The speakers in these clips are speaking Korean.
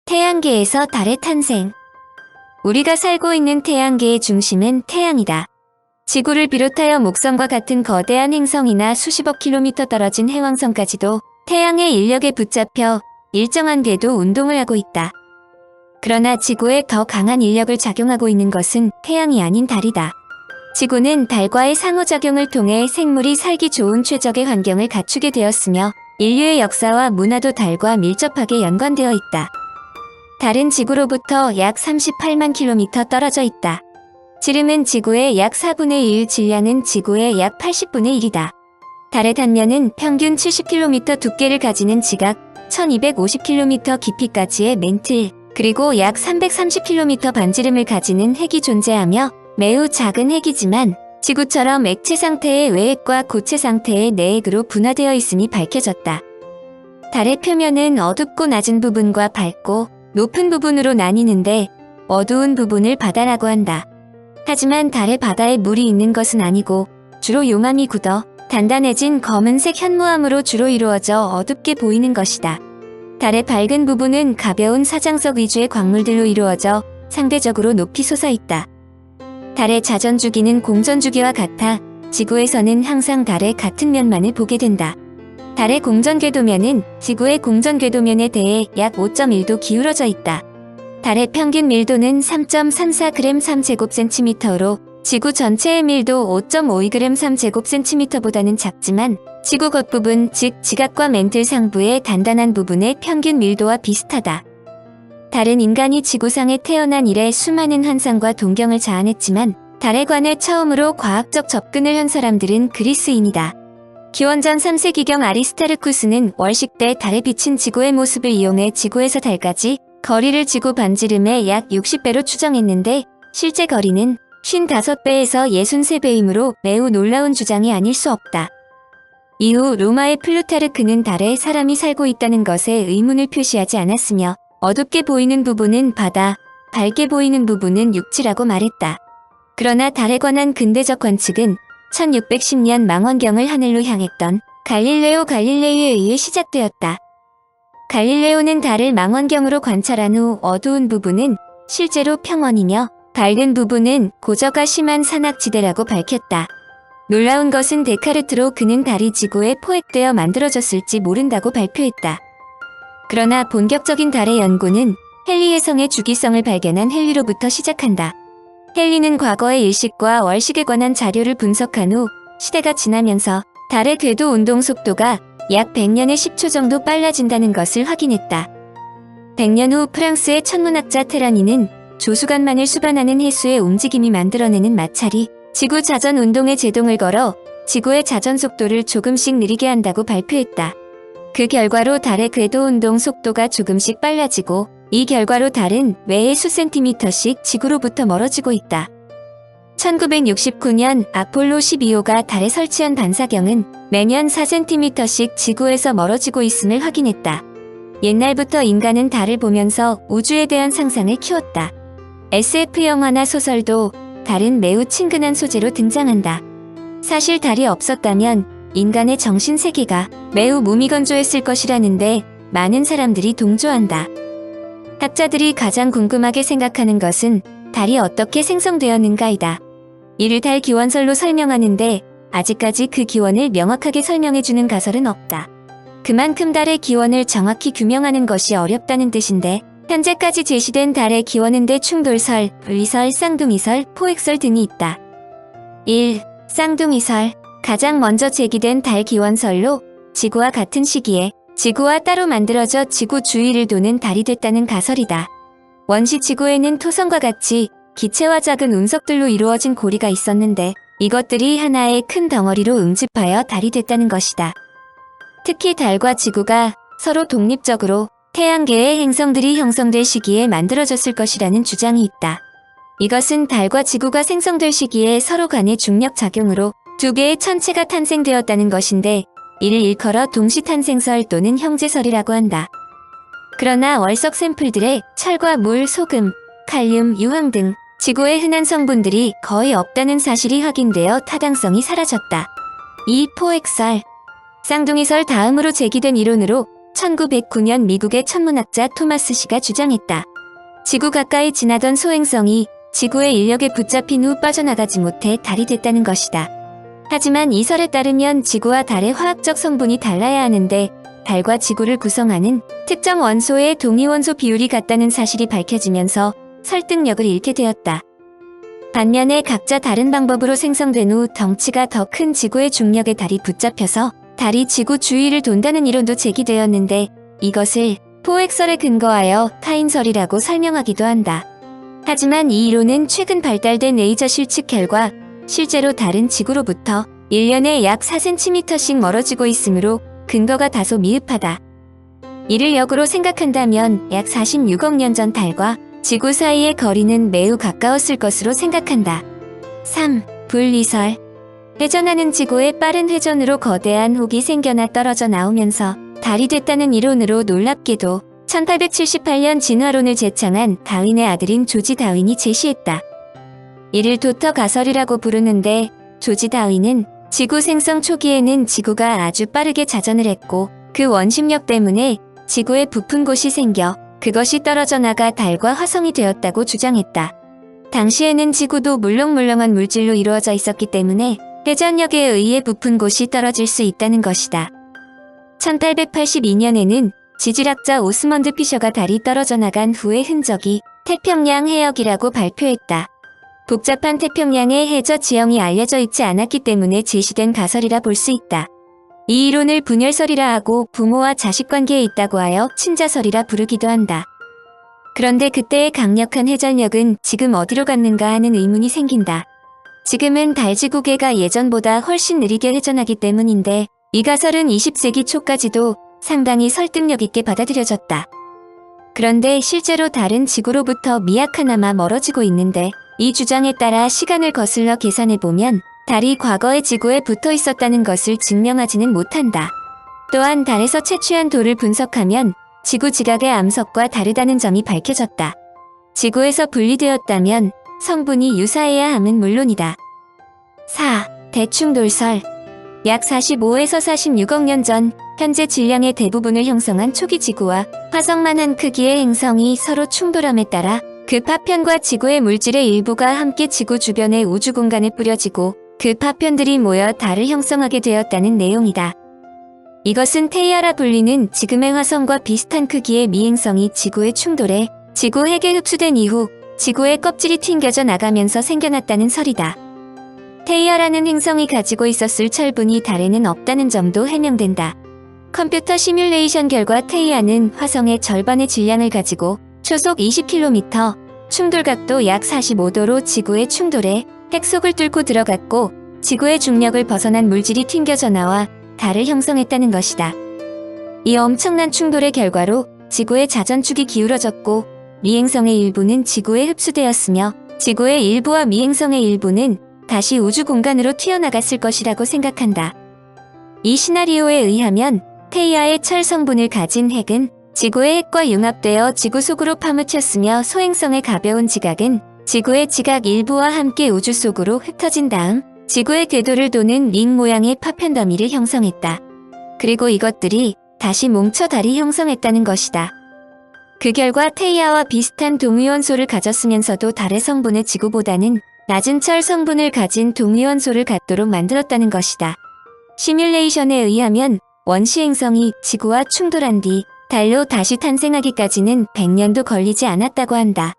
태양계에서 달의 탄생. 우리가 살고 있는 태양계의 중심은 태양이다. 지구를 비롯하여 목성과 같은 거대한 행성이나 수십억 킬로미터 떨어진 해왕성까지도 태양의 인력에 붙잡혀 일정한 궤도 운동을 하고 있다. 그러나 지구에 더 강한 인력을 작용하고 있는 것은 태양이 아닌 달이다. 지구는 달과의 상호작용을 통해 생물이 살기 좋은 최적의 환경을 갖추게 되었으며 인류의 역사와 문화도 달과 밀접하게 연관되어 있다. 달은 지구로부터 약 38만 킬로미터 떨어져 있다. 지름은 지구의 약 4분의 1, 질량은 지구의 약 80분의 1이다. 달의 단면은 평균 70km 두께를 가지는 지각, 1250km 깊이까지의 맹틀, 그리고 약 330km 반지름을 가지는 핵이 존재하며 매우 작은 핵이지만 지구처럼 액체 상태의 외핵과 고체 상태의 내핵으로 분화되어 있음이 밝혀졌다. 달의 표면은 어둡고 낮은 부분과 밝고 높은 부분으로 나뉘는데 어두운 부분을 바다라고 한다. 하지만 달의 바다에 물이 있는 것은 아니고 주로 용암이 굳어 단단해진 검은색 현무암으로 주로 이루어져 어둡게 보이는 것이다. 달의 밝은 부분은 가벼운 사장석 위주의 광물들로 이루어져 상대적으로 높이 솟아있다. 달의 자전주기는 공전주기와 같아 지구에서는 항상 달의 같은 면만을 보게 된다. 달의 공전궤도면은 지구의 공전궤도면에 대해 약 5.1도 기울어져 있다. 달의 평균 밀도는 3.34g 3제곱cm로 지구 전체의 밀도 5.52g 3제곱cm보다는 작지만 지구 겉부분 즉 지각과 멘틀 상부의 단단한 부분의 평균 밀도와 비슷하다. 달은 인간이 지구상에 태어난 이래 수많은 환상과 동경을 자아냈지만 달에 관해 처음으로 과학적 접근을 한 사람들은 그리스인이다. 기원전 3세기경 아리스타르쿠스는 월식 때 달에 비친 지구의 모습을 이용해 지구에서 달까지 거리를 지구 반지름의 약 60배로 추정했는데 실제 거리는 55배에서 63배이므로 매우 놀라운 주장이 아닐 수 없다. 이후 로마의 플루타르크는 달에 사람이 살고 있다는 것에 의문을 표시하지 않았으며 어둡게 보이는 부분은 바다, 밝게 보이는 부분은 육지라고 말했다. 그러나 달에 관한 근대적 관측은 1610년 망원경을 하늘로 향했던 갈릴레오 갈릴레이에 의해 시작되었다. 갈릴레오는 달을 망원경으로 관찰한 후 어두운 부분은 실제로 평원이며 밝은 부분은 고저가 심한 산악지대라고 밝혔다. 놀라운 것은 데카르트로 그는 달이 지구에 포획되어 만들어졌을지 모른다고 발표했다. 그러나 본격적인 달의 연구는 헨리 혜성의 주기성을 발견한 헨리로부터 시작한다. 헨리는 과거의 일식과 월식에 관한 자료를 분석한 후 시대가 지나면서 달의 궤도 운동 속도가 약 100년에 10초 정도 빨라진다는 것을 확인했다. 100년 후 프랑스의 천문학자 테라니는 조수간만을 수반하는 해수의 움직임이 만들어내는 마찰이 지구 자전 운동에 제동을 걸어 지구의 자전 속도를 조금씩 느리게 한다고 발표했다. 그 결과로 달의 궤도 운동 속도가 조금씩 빨라지고 이 결과로 달은 매해 수센티미터씩 지구로부터 멀어지고 있다. 1969년 아폴로 12호가 달에 설치한 반사경은 매년 4cm씩 지구에서 멀어지고 있음을 확인했다. 옛날부터 인간은 달을 보면서 우주에 대한 상상을 키웠다. SF 영화나 소설도 달은 매우 친근한 소재로 등장한다. 사실 달이 없었다면 인간의 정신세계가 매우 무미건조했을 것이라는데 많은 사람들이 동조한다. 학자들이 가장 궁금하게 생각하는 것은 달이 어떻게 생성되었는가이다. 이를 달 기원설로 설명하는데 아직까지 그 기원을 명확하게 설명해주는 가설은 없다. 그만큼 달의 기원을 정확히 규명하는 것이 어렵다는 뜻인데 현재까지 제시된 달의 기원은 대충돌설, 분리설, 쌍둥이설, 포획설 등이 있다. 1. 쌍둥이설. 가장 먼저 제기된 달 기원설로 지구와 같은 시기에 지구와 따로 만들어져 지구 주위를 도는 달이 됐다는 가설이다. 원시 지구에는 토성과 같이 기체와 작은 운석들로 이루어진 고리가 있었는데 이것들이 하나의 큰 덩어리로 응집하여 달이 됐다는 것이다. 특히 달과 지구가 서로 독립적으로 태양계의 행성들이 형성될 시기에 만들어졌을 것이라는 주장이 있다. 이것은 달과 지구가 생성될 시기에 서로 간의 중력 작용으로 두 개의 천체가 탄생되었다는 것인데 이를 일컬어 동시탄생설 또는 형제설이라고 한다. 그러나 월석 샘플들의 철과 물, 소금, 칼륨, 유황 등 지구의 흔한 성분들이 거의 없다는 사실이 확인되어 타당성이 사라졌다. 2. 포획설. 쌍둥이설 다음으로 제기된 이론으로 1909년 미국의 천문학자 토마스 씨가 주장했다. 지구 가까이 지나던 소행성이 지구의 인력에 붙잡힌 후 빠져나가지 못해 달이 됐다는 것이다. 하지만 이 설에 따르면 지구와 달의 화학적 성분이 달라야 하는데 달과 지구를 구성하는 특정 원소의 동위원소 비율이 같다는 사실이 밝혀지면서 설득력을 잃게 되었다. 반면에 각자 다른 방법으로 생성된 후 덩치가 더 큰 지구의 중력에 달이 붙잡혀서 달이 지구 주위를 돈다는 이론도 제기되었는데 이것을 포획설에 근거하여 카인설이라고 설명하기도 한다. 하지만 이 이론은 최근 발달된 레이저 실측 결과 실제로 달은 지구로부터 1년에 약 4cm씩 멀어지고 있으므로 근거가 다소 미흡하다. 이를 역으로 생각한다면 약 46억 년 전 달과 지구 사이의 거리는 매우 가까웠을 것으로 생각한다. 3. 분리설. 회전하는 지구의 빠른 회전으로 거대한 혹이 생겨나 떨어져 나오면서 달이 됐다는 이론으로 놀랍게도 1878년 진화론을 제창한 다윈의 아들인 조지 다윈이 제시했다. 이를 도터 가설이라고 부르는데 조지 다윈은 지구 생성 초기에는 지구가 아주 빠르게 자전을 했고 그 원심력 때문에 지구에 부푼 곳이 생겨 그것이 떨어져 나가 달과 화성이 되었다고 주장했다. 당시에는 지구도 물렁물렁한 물질로 이루어져 있었기 때문에 회전력에 의해 부푼 곳이 떨어질 수 있다는 것이다. 1882년에는 지질학자 오스먼드 피셔가 달이 떨어져 나간 후의 흔적이 태평양 해역이라고 발표했다. 복잡한 태평양의 해저 지형이 알려져 있지 않았기 때문에 제시된 가설이라 볼 수 있다. 이 이론을 분열설이라 하고 부모와 자식 관계에 있다고 하여 친자설이라 부르기도 한다. 그런데 그때의 강력한 회전력은 지금 어디로 갔는가 하는 의문이 생긴다. 지금은 달 지구계가 예전보다 훨씬 느리게 회전하기 때문인데 이 가설은 20세기 초까지도 상당히 설득력 있게 받아들여졌다. 그런데 실제로 달은 지구로부터 미약하나마 멀어지고 있는데 이 주장에 따라 시간을 거슬러 계산해보면 달이 과거에 지구에 붙어 있었다는 것을 증명하지는 못한다. 또한 달에서 채취한 돌을 분석하면 지구 지각의 암석과 다르다는 점이 밝혀졌다. 지구에서 분리되었다면 성분이 유사해야 함은 물론이다. 4. 대충돌설. 약 45에서 46억 년 전 현재 질량의 대부분을 형성한 초기 지구와 화성만 한 크기의 행성이 서로 충돌함에 따라 그 파편과 지구의 물질의 일부가 함께 지구 주변의 우주 공간에 뿌려지고 그 파편들이 모여 달을 형성하게 되었다는 내용이다. 이것은 테이아라 불리는 지금의 화성과 비슷한 크기의 미행성이 지구에 충돌해 지구 핵에 흡수된 이후 지구의 껍질이 튕겨져 나가면서 생겨났다는 설이다. 테이아라는 행성이 가지고 있었을 철분이 달에는 없다는 점도 해명된다. 컴퓨터 시뮬레이션 결과 테이아는 화성의 절반의 질량을 가지고 초속 20km, 충돌각도 약 45도로 지구에 충돌해 핵 속을 뚫고 들어갔고 지구의 중력을 벗어난 물질이 튕겨져 나와 달을 형성했다는 것이다. 이 엄청난 충돌의 결과로 지구의 자전축이 기울어졌고 미행성의 일부는 지구에 흡수되었으며 지구의 일부와 미행성의 일부는 다시 우주 공간으로 튀어나갔을 것이라고 생각한다. 이 시나리오에 의하면 테이아의 철 성분을 가진 핵은 지구의 핵과 융합되어 지구 속으로 파묻혔으며 소행성의 가벼운 지각은 지구의 지각 일부와 함께 우주 속으로 흩어진 다음 지구의 궤도를 도는 링 모양의 파편 더미를 형성했다. 그리고 이것들이 다시 뭉쳐 달이 형성했다는 것이다. 그 결과 테이아와 비슷한 동위원소를 가졌으면서도 달의 성분의 지구보다는 낮은 철 성분을 가진 동위원소를 갖도록 만들었다는 것이다. 시뮬레이션에 의하면 원시 행성이 지구와 충돌한 뒤 달로 다시 탄생하기까지는 100년도 걸리지 않았다고 한다.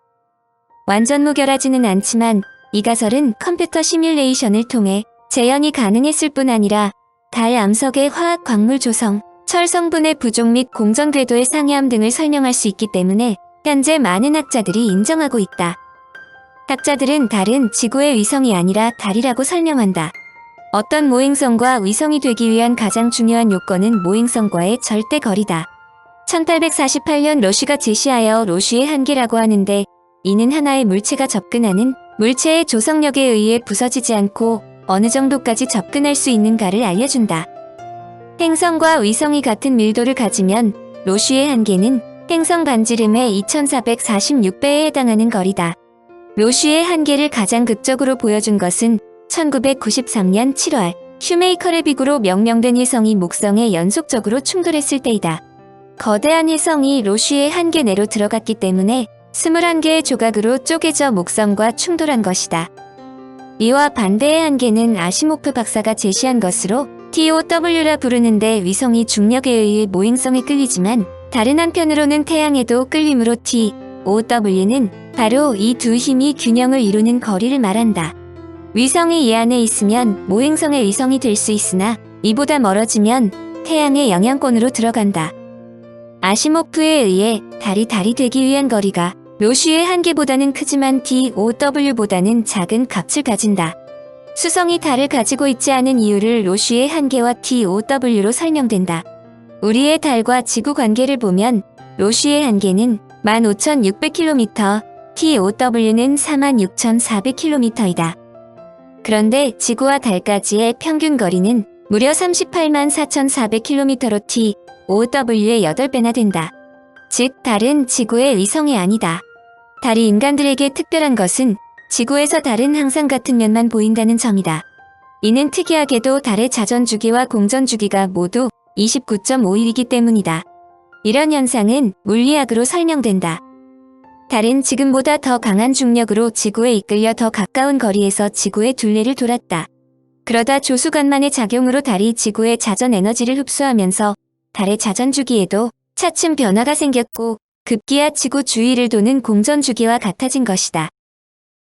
완전 무결하지는 않지만 이 가설은 컴퓨터 시뮬레이션을 통해 재현이 가능했을 뿐 아니라 달 암석의 화학 광물 조성, 철 성분의 부족 및 공전 궤도의 상이함 등을 설명할 수 있기 때문에 현재 많은 학자들이 인정하고 있다. 학자들은 달은 지구의 위성이 아니라 달이라고 설명한다. 어떤 모행성과 위성이 되기 위한 가장 중요한 요건은 모행성과의 절대 거리다. 1848년 로쉬가 제시하여 로쉬의 한계라고 하는데 이는 하나의 물체가 접근하는 물체의 조성력에 의해 부서지지 않고 어느 정도까지 접근할 수 있는가를 알려준다. 행성과 위성이 같은 밀도를 가지면 로쉬의 한계는 행성 반지름의 2446배에 해당하는 거리다. 로쉬의 한계를 가장 극적으로 보여준 것은 1993년 7월 슈메이커의 비구로 명명된 위성이 목성에 연속적으로 충돌했을 때이다. 거대한 혜성이 로쉬의 한계 내로 들어갔기 때문에 21개의 조각으로 쪼개져 목성과 충돌한 것이다. 이와 반대의 한계는 아시모프 박사가 제시한 것으로 TOW라 부르는데 위성이 중력에 의해 모행성에 끌리지만 다른 한편으로는 태양에도 끌림으로 TOW는 바로 이 두 힘이 균형을 이루는 거리를 말한다. 위성이 이 안에 있으면 모행성의 위성이 될 수 있으나 이보다 멀어지면 태양의 영향권으로 들어간다. 아시모프에 의해 달이 되기 위한 거리가 로쉬의 한계보다는 크지만 TOW보다는 작은 값을 가진다. 수성이 달을 가지고 있지 않은 이유를 로쉬의 한계와 TOW로 설명된다. 우리의 달과 지구 관계를 보면 로쉬의 한계는 15,600km, TOW는 46,400km이다. 그런데 지구와 달까지의 평균 거리는 무려 384,400km로 TOW의 8배나 된다. 즉, 달은 지구의 위성이 아니다. 달이 인간들에게 특별한 것은 지구에서 달은 항상 같은 면만 보인다는 점이다. 이는 특이하게도 달의 자전주기와 공전주기가 모두 29.5일이기 때문이다. 이런 현상은 물리학으로 설명된다. 달은 지금보다 더 강한 중력으로 지구에 이끌려 더 가까운 거리에서 지구의 둘레를 돌았다. 그러다 조수간만의 작용으로 달이 지구의 자전 에너지를 흡수하면서 달의 자전주기에도 차츰 변화가 생겼고 급기야 지구 주위를 도는 공전주기와 같아진 것이다.